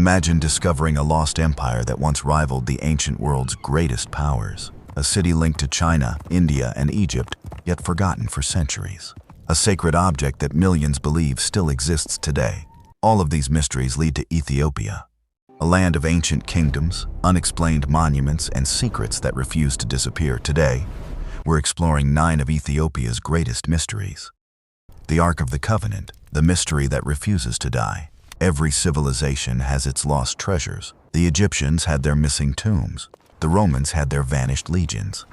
Imagine discovering a lost empire that once rivaled the ancient world's greatest powers. A city linked to China, India, and Egypt, yet forgotten for centuries. A sacred object that millions believe still exists today. All of these mysteries lead to Ethiopia, a land of ancient kingdoms, unexplained monuments, and secrets that refuse to disappear. Today, we're exploring 9 of Ethiopia's greatest mysteries. The Ark of the Covenant, the mystery that refuses to die. Every civilization has its lost treasures. The Egyptians had their missing tombs. The Romans had their vanished legions.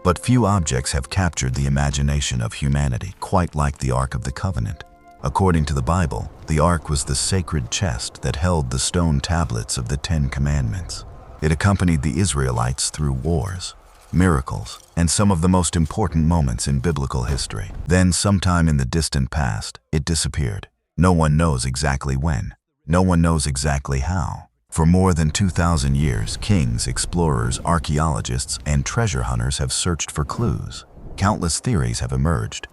But few objects have captured the imagination of humanity quite like the Ark of the Covenant. According to the Bible, the Ark was the sacred chest that held the stone tablets of the 10 Commandments. It accompanied the Israelites through wars, miracles, and some of the most important moments in biblical history. Then, sometime in the distant past, it disappeared. No one knows exactly when. No one knows exactly how. For more than 2,000 years, kings, explorers, archaeologists, and treasure hunters have searched for clues. Countless theories have emerged.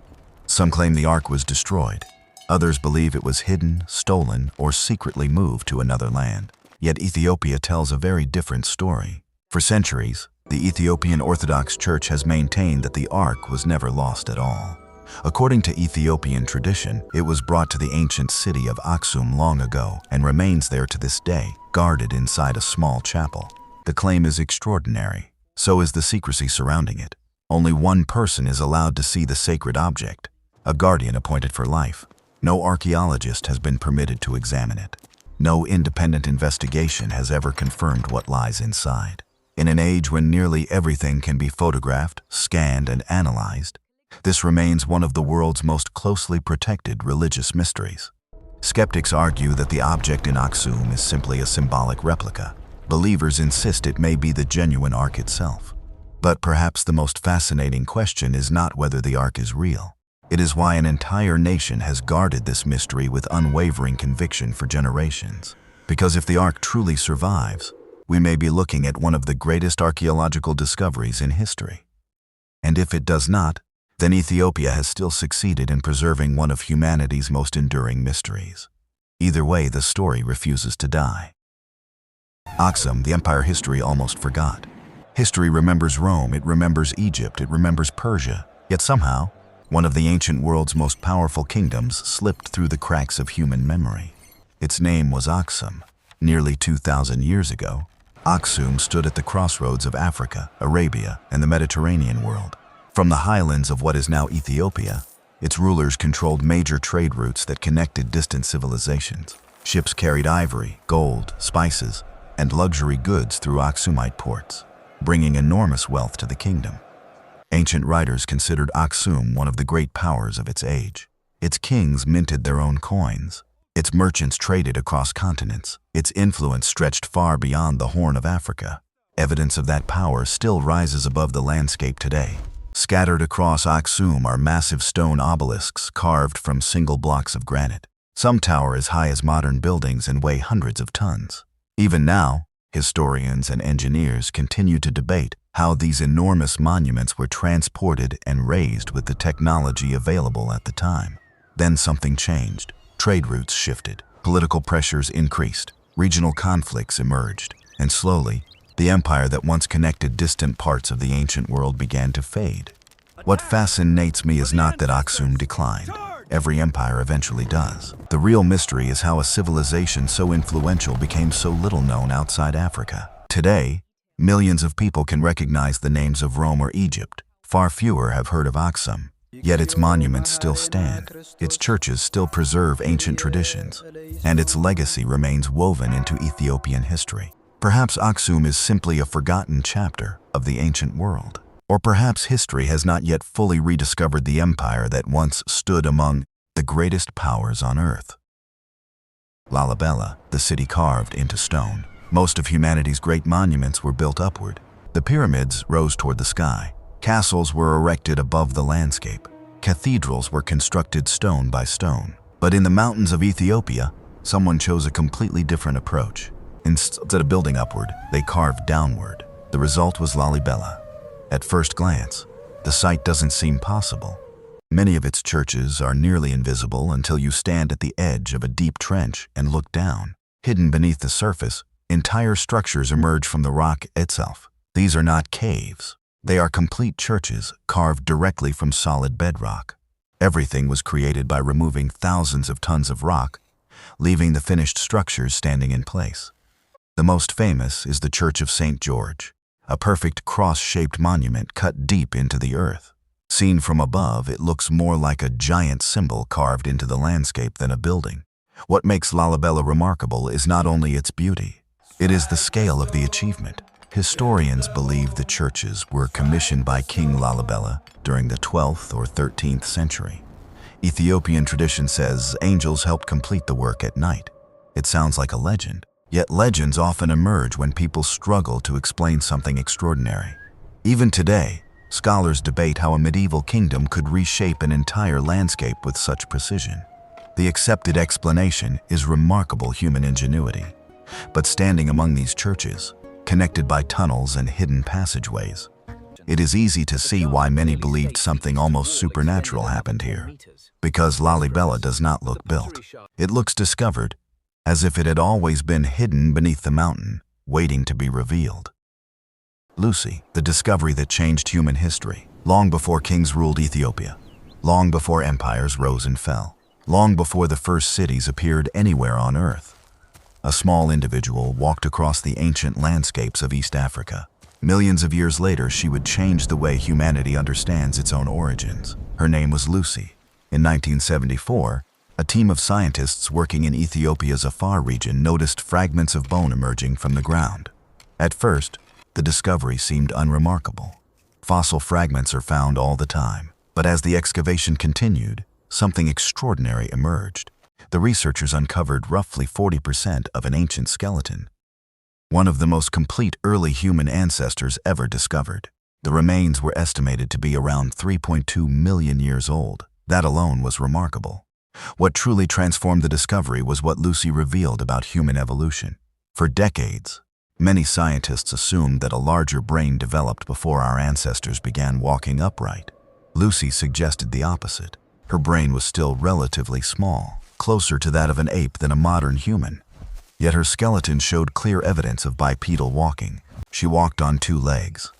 Some claim the Ark was destroyed. Others believe it was hidden, stolen, or secretly moved to another land. Yet Ethiopia tells a very different story. For centuries, the Ethiopian Orthodox Church has maintained that the Ark was never lost at all. According to Ethiopian tradition, it was brought to the ancient city of Aksum long ago and remains there to this day, guarded inside a small chapel. The claim is extraordinary. So is the secrecy surrounding it. Only one person is allowed to see the sacred object, a guardian appointed for life. No archaeologist has been permitted to examine it. No independent investigation has ever confirmed what lies inside. In an age when nearly everything can be photographed, scanned, and analyzed, this remains one of the world's most closely protected religious mysteries. Skeptics argue that the object in Aksum is simply a symbolic replica. Believers insist it may be the genuine Ark itself. But perhaps the most fascinating question is not whether the Ark is real. It is why an entire nation has guarded this mystery with unwavering conviction for generations. Because if the Ark truly survives, we may be looking at one of the greatest archaeological discoveries in history. And if it does not, then Ethiopia has still succeeded in preserving one of humanity's most enduring mysteries. Either way, the story refuses to die. Aksum, the empire history almost forgot. History remembers Rome, it remembers Egypt, it remembers Persia. Yet somehow, one of the ancient world's most powerful kingdoms slipped through the cracks of human memory. Its name was Aksum. Nearly 2,000 years ago, Aksum stood at the crossroads of Africa, Arabia, and the Mediterranean world. From the highlands of what is now Ethiopia, its rulers controlled major trade routes that connected distant civilizations. Ships carried ivory, gold, spices, and luxury goods through Aksumite ports, bringing enormous wealth to the kingdom. Ancient writers considered Aksum one of the great powers of its age. Its kings minted their own coins. Its merchants traded across continents. Its influence stretched far beyond the Horn of Africa. Evidence of that power still rises above the landscape today. Scattered across Aksum are massive stone obelisks carved from single blocks of granite. Some tower as high as modern buildings and weigh hundreds of tons. Even now, historians and engineers continue to debate how these enormous monuments were transported and raised with the technology available at the time. Then something changed. Trade routes shifted. Political pressures increased. Regional conflicts emerged. And slowly, the empire that once connected distant parts of the ancient world began to fade. What fascinates me is not that Aksum declined. Every empire eventually does. The real mystery is how a civilization so influential became so little known outside Africa. Today, millions of people can recognize the names of Rome or Egypt. Far fewer have heard of Aksum. Yet its monuments still stand, its churches still preserve ancient traditions, and its legacy remains woven into Ethiopian history. Perhaps Aksum is simply a forgotten chapter of the ancient world. Or perhaps history has not yet fully rediscovered the empire that once stood among the greatest powers on earth. Lalibela, the city carved into stone. Most of humanity's great monuments were built upward. The pyramids rose toward the sky. Castles were erected above the landscape. Cathedrals were constructed stone by stone. But in the mountains of Ethiopia, someone chose a completely different approach. Instead of building upward, they carved downward. The result was Lalibela. At first glance, the sight doesn't seem possible. Many of its churches are nearly invisible until you stand at the edge of a deep trench and look down. Hidden beneath the surface, entire structures emerge from the rock itself. These are not caves. They are complete churches carved directly from solid bedrock. Everything was created by removing thousands of tons of rock, leaving the finished structures standing in place. The most famous is the Church of St. George, a perfect cross-shaped monument cut deep into the earth. Seen from above, it looks more like a giant symbol carved into the landscape than a building. What makes Lalibela remarkable is not only its beauty, it is the scale of the achievement. Historians believe the churches were commissioned by King Lalibela during the 12th or 13th century. Ethiopian tradition says angels helped complete the work at night. It sounds like a legend, yet legends often emerge when people struggle to explain something extraordinary. Even today, scholars debate how a medieval kingdom could reshape an entire landscape with such precision. The accepted explanation is remarkable human ingenuity. But standing among these churches, connected by tunnels and hidden passageways, it is easy to see why many believed something almost supernatural happened here. Because Lalibela does not look built. It looks discovered, as if it had always been hidden beneath the mountain, waiting to be revealed. Lucy, the discovery that changed human history, long before kings ruled Ethiopia, long before empires rose and fell, long before the first cities appeared anywhere on earth. A small individual walked across the ancient landscapes of East Africa. Millions of years later, she would change the way humanity understands its own origins. Her name was Lucy. In 1974, a team of scientists working in Ethiopia's Afar region noticed fragments of bone emerging from the ground. At first, the discovery seemed unremarkable. Fossil fragments are found all the time. But as the excavation continued, something extraordinary emerged. The researchers uncovered roughly 40% of an ancient skeleton, one of the most complete early human ancestors ever discovered. The remains were estimated to be around 3.2 million years old. That alone was remarkable. What truly transformed the discovery was what Lucy revealed about human evolution. For decades, many scientists assumed that a larger brain developed before our ancestors began walking upright. Lucy suggested the opposite. Her brain was still relatively small, closer to that of an ape than a modern human. Yet her skeleton showed clear evidence of bipedal walking. She walked on two legs.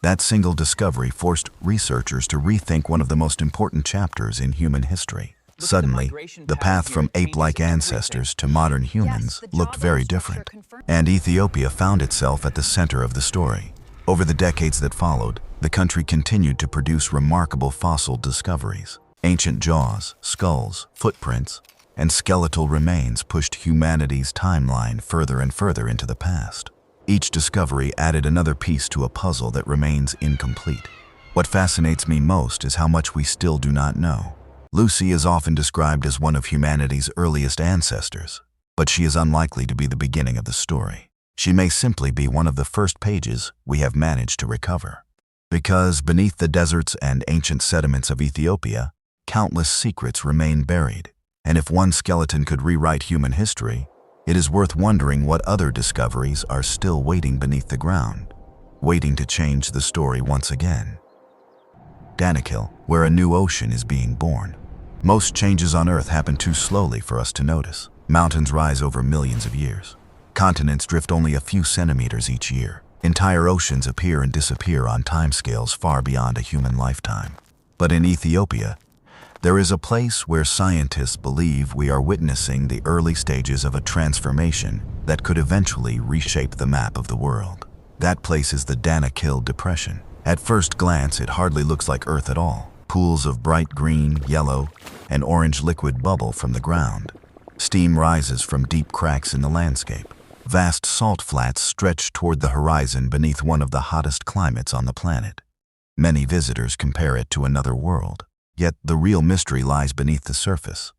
That single discovery forced researchers to rethink one of the most important chapters in human history. Suddenly, the path from ape-like ancestors to modern humans looked very different, and Ethiopia found itself at the center of the story. Over the decades that followed, the country continued to produce remarkable fossil discoveries. Ancient jaws, skulls, footprints, and skeletal remains pushed humanity's timeline further and further into the past. Each discovery added another piece to a puzzle that remains incomplete. What fascinates me most is how much we still do not know. Lucy is often described as one of humanity's earliest ancestors, but she is unlikely to be the beginning of the story. She may simply be one of the first pages we have managed to recover. Because beneath the deserts and ancient sediments of Ethiopia, countless secrets remain buried. And if one skeleton could rewrite human history, it is worth wondering what other discoveries are still waiting beneath the ground, waiting to change the story once again. Danakil, where a new ocean is being born. Most changes on Earth happen too slowly for us to notice. Mountains rise over millions of years. Continents drift only a few centimeters each year. Entire oceans appear and disappear on timescales far beyond a human lifetime. But in Ethiopia, there is a place where scientists believe we are witnessing the early stages of a transformation that could eventually reshape the map of the world. That place is the Danakil Depression. At first glance, it hardly looks like Earth at all. Pools of bright green, yellow, and orange liquid bubble from the ground. Steam rises from deep cracks in the landscape. Vast salt flats stretch toward the horizon beneath one of the hottest climates on the planet. Many visitors compare it to another world. Yet the real mystery lies beneath the surface.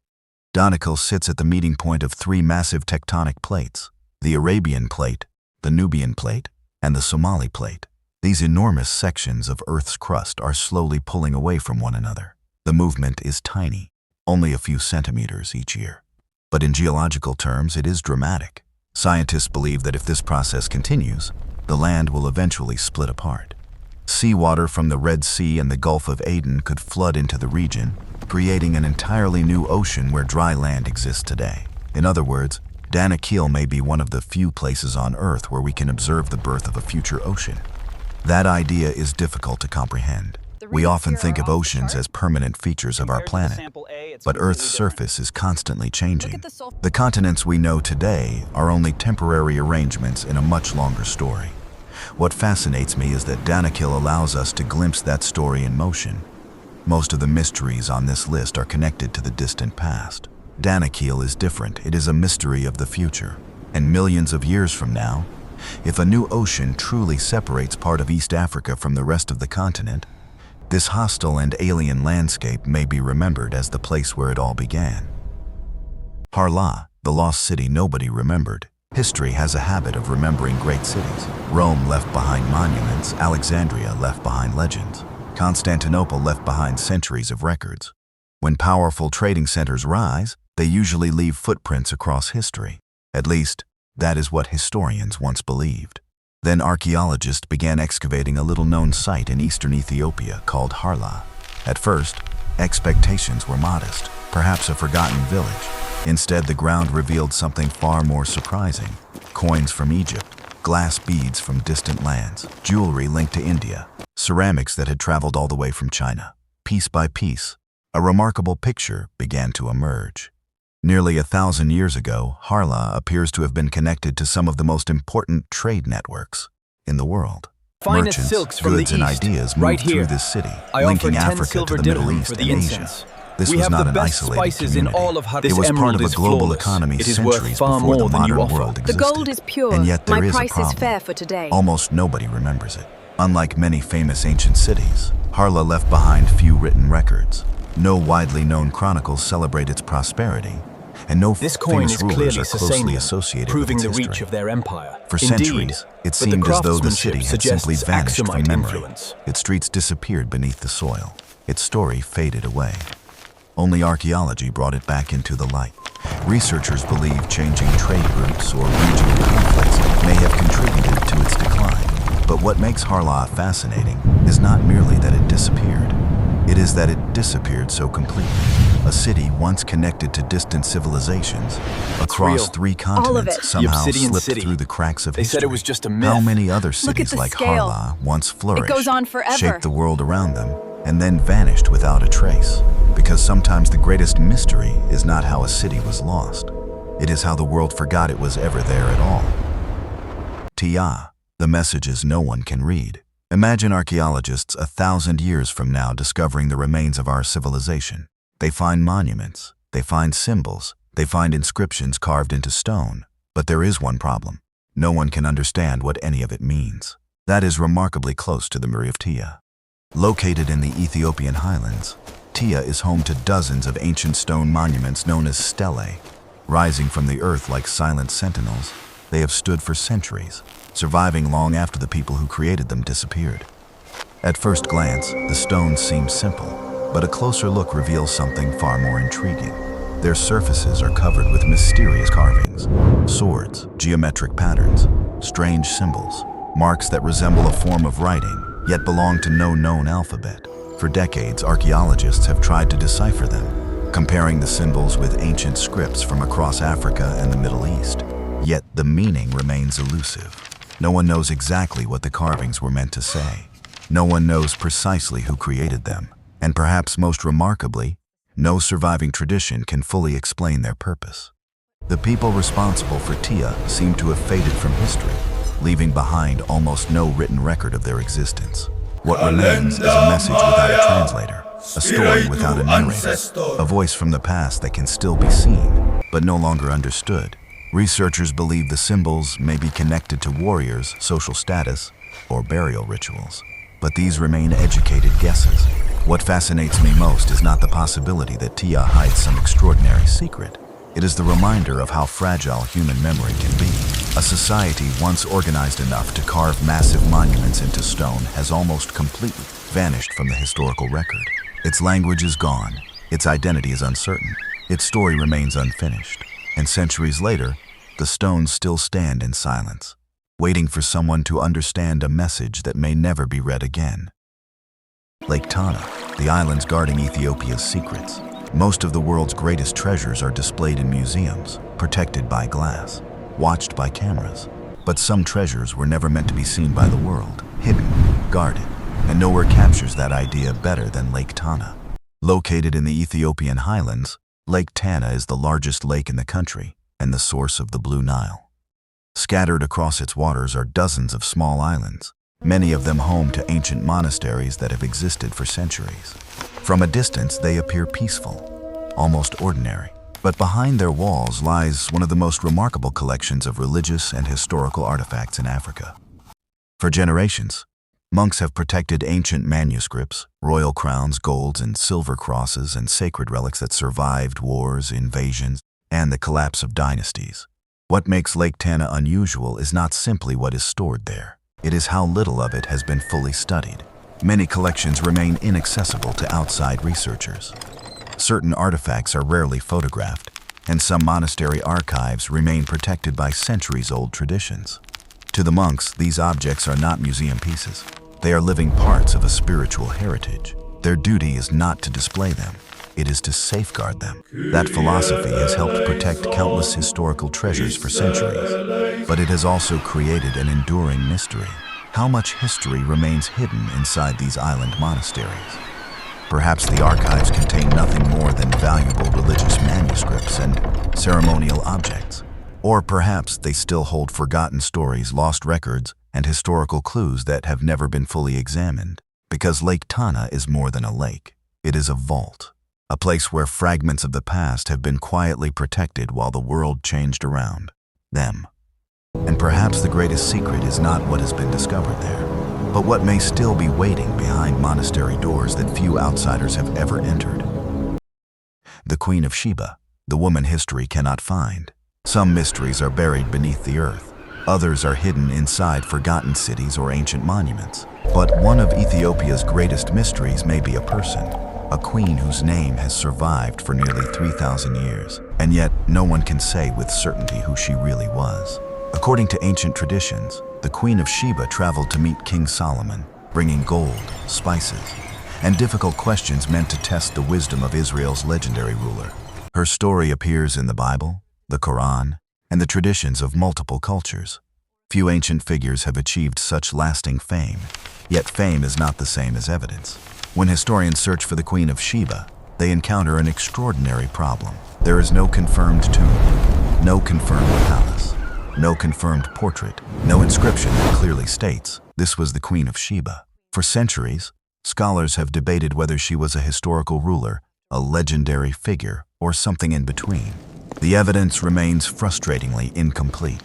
Danakil sits at the meeting point of three massive tectonic plates: the Arabian Plate, the Nubian Plate, and the Somali Plate. These enormous sections of Earth's crust are slowly pulling away from one another. The movement is tiny, only a few centimeters each year. But in geological terms, it is dramatic. Scientists believe that if this process continues, the land will eventually split apart. Seawater from the Red Sea and the Gulf of Aden could flood into the region, creating an entirely new ocean where dry land exists today. In other words, Danakil may be one of the few places on Earth where we can observe the birth of a future ocean. That idea is difficult to comprehend. We often think of oceans as permanent features of our planet, but Earth's surface is constantly changing. The continents we know today are only temporary arrangements in a much longer story. What fascinates me is that Danakil allows us to glimpse that story in motion. Most of the mysteries on this list are connected to the distant past. Danakil is different. It is a mystery of the future. And millions of years from now, if a new ocean truly separates part of East Africa from the rest of the continent, this hostile and alien landscape may be remembered as the place where it all began. Harla, the lost city nobody remembered. History has a habit of remembering great cities. Rome left behind monuments, Alexandria left behind legends, Constantinople left behind centuries of records. When powerful trading centers rise, they usually leave footprints across history. At least, that is what historians once believed. Then archaeologists began excavating a little-known site in eastern Ethiopia called Harla. At first, expectations were modest, perhaps a forgotten village. Instead, the ground revealed something far more surprising. Coins from Egypt, glass beads from distant lands, jewelry linked to India, ceramics that had traveled all the way from China. Piece by piece, a remarkable picture began to emerge. Nearly 1,000 years ago, Harla appears to have been connected to some of the most important trade networks in the world. Finest silks from the goods, and East, ideas right moved here. through this city, I linking offer 10 Africa to silver the Middle dirham East for and the Asia. incense. This We was have not the an best isolated spices in community. all of Harla. It This was part emerald of a is global flawless. economy It is worth centuries far before the more than you modern offer. world The existed. gold is pure. And yet there My is a price is problem. fair for today. Almost nobody remembers it. Unlike many famous ancient cities, Harla left behind few written records. No widely known chronicles celebrate its prosperity, and no This coin famous is rulers clearly are closely Sasanian, associated proving with the its reach history. of their empire. For Indeed, centuries, it but seemed as though the city craftsmanship had simply suggests vanished from Aksumite memory. influence. Its streets disappeared beneath the soil. Its story faded away. Only archaeology brought it back into the light. Researchers believe changing trade routes or regional conflicts may have contributed to its decline. But what makes Harla fascinating is not merely that it disappeared. It is that it disappeared so completely. A city once connected to distant civilizations across real. 3 All of continents it. The somehow Obsidian slipped City. through the cracks of They history. said it was just a myth. How many other Look cities at the like scale. Harla once flourished, goes on forever. shaped the world around them, and then vanished without a trace? Because sometimes the greatest mystery is not how a city was lost. It is how the world forgot it was ever there at all. Tia, the messages no one can read. Imagine archaeologists 1,000 years from now discovering the remains of our civilization. They find monuments, they find symbols, they find inscriptions carved into stone. But there is one problem. No one can understand what any of it means. That is remarkably close to the Muri of Tia. Located in the Ethiopian highlands, Tia is home to dozens of ancient stone monuments known as stelae. Rising from the earth like silent sentinels, they have stood for centuries, surviving long after the people who created them disappeared. At first glance, the stones seem simple, but a closer look reveals something far more intriguing. Their surfaces are covered with mysterious carvings, swords, geometric patterns, strange symbols, marks that resemble a form of writing, yet belong to no known alphabet. For decades, archaeologists have tried to decipher them, comparing the symbols with ancient scripts from across Africa and the Middle East. Yet the meaning remains elusive. No one knows exactly what the carvings were meant to say. No one knows precisely who created them. And perhaps most remarkably, no surviving tradition can fully explain their purpose. The people responsible for Tia seem to have faded from history, leaving behind almost no written record of their existence. What remains is a message without a translator, a story without a narrator, a voice from the past that can still be seen, but no longer understood. Researchers believe the symbols may be connected to warriors, social status, or burial rituals. But these remain educated guesses. What fascinates me most is not the possibility that Tia hides some extraordinary secret. It is the reminder of how fragile human memory can be. A society once organized enough to carve massive monuments into stone has almost completely vanished from the historical record. Its language is gone, its identity is uncertain, its story remains unfinished. And centuries later, the stones still stand in silence, waiting for someone to understand a message that may never be read again. Lake Tana, the islands guarding Ethiopia's secrets. Most of the world's greatest treasures are displayed in museums, protected by glass, watched by cameras. But some treasures were never meant to be seen by the world, hidden, guarded, and nowhere captures that idea better than Lake Tana. Located in the Ethiopian highlands, Lake Tana is the largest lake in the country and the source of the Blue Nile. Scattered across its waters are dozens of small islands, many of them home to ancient monasteries that have existed for centuries. From a distance, they appear peaceful, almost ordinary. But behind their walls lies one of the most remarkable collections of religious and historical artifacts in Africa. For generations, monks have protected ancient manuscripts, royal crowns, golds, and silver crosses, and sacred relics that survived wars, invasions, and the collapse of dynasties. What makes Lake Tana unusual is not simply what is stored there. It is how little of it has been fully studied. Many collections remain inaccessible to outside researchers. Certain artifacts are rarely photographed, and some monastery archives remain protected by centuries-old traditions. To the monks, these objects are not museum pieces. They are living parts of a spiritual heritage. Their duty is not to display them. It is to safeguard them. That philosophy has helped protect countless historical treasures for centuries, but it has also created an enduring mystery. How much history remains hidden inside these island monasteries? Perhaps the archives contain nothing more than valuable religious manuscripts and ceremonial objects. Or perhaps they still hold forgotten stories, lost records, and historical clues that have never been fully examined. Because Lake Tana is more than a lake. It is a vault, a place where fragments of the past have been quietly protected while the world changed around them. And perhaps the greatest secret is not what has been discovered there, but what may still be waiting behind monastery doors that few outsiders have ever entered. The Queen of Sheba, the woman history cannot find. Some mysteries are buried beneath the earth. Others are hidden inside forgotten cities or ancient monuments. But one of Ethiopia's greatest mysteries may be a person, a queen whose name has survived for nearly 3,000 years, and yet no one can say with certainty who she really was. According to ancient traditions, the Queen of Sheba traveled to meet King Solomon, bringing gold, spices, and difficult questions meant to test the wisdom of Israel's legendary ruler. Her story appears in the Bible, the Quran, and the traditions of multiple cultures. Few ancient figures have achieved such lasting fame, yet fame is not the same as evidence. When historians search for the Queen of Sheba, they encounter an extraordinary problem. There is no confirmed tomb, no confirmed palace, no confirmed portrait, no inscription that clearly states this was the Queen of Sheba. For centuries, scholars have debated whether she was a historical ruler, a legendary figure, or something in between. The evidence remains frustratingly incomplete.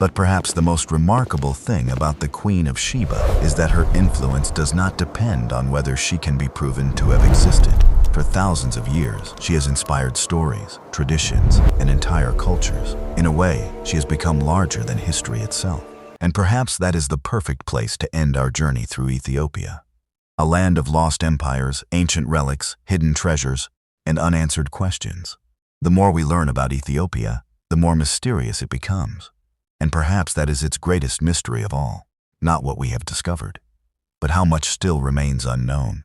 But perhaps the most remarkable thing about the Queen of Sheba is that her influence does not depend on whether she can be proven to have existed. For thousands of years, she has inspired stories, traditions, and entire cultures. In a way, she has become larger than history itself. And perhaps that is the perfect place to end our journey through Ethiopia. A land of lost empires, ancient relics, hidden treasures, and unanswered questions. The more we learn about Ethiopia, the more mysterious it becomes. And perhaps that is its greatest mystery of all. Not what we have discovered, but how much still remains unknown.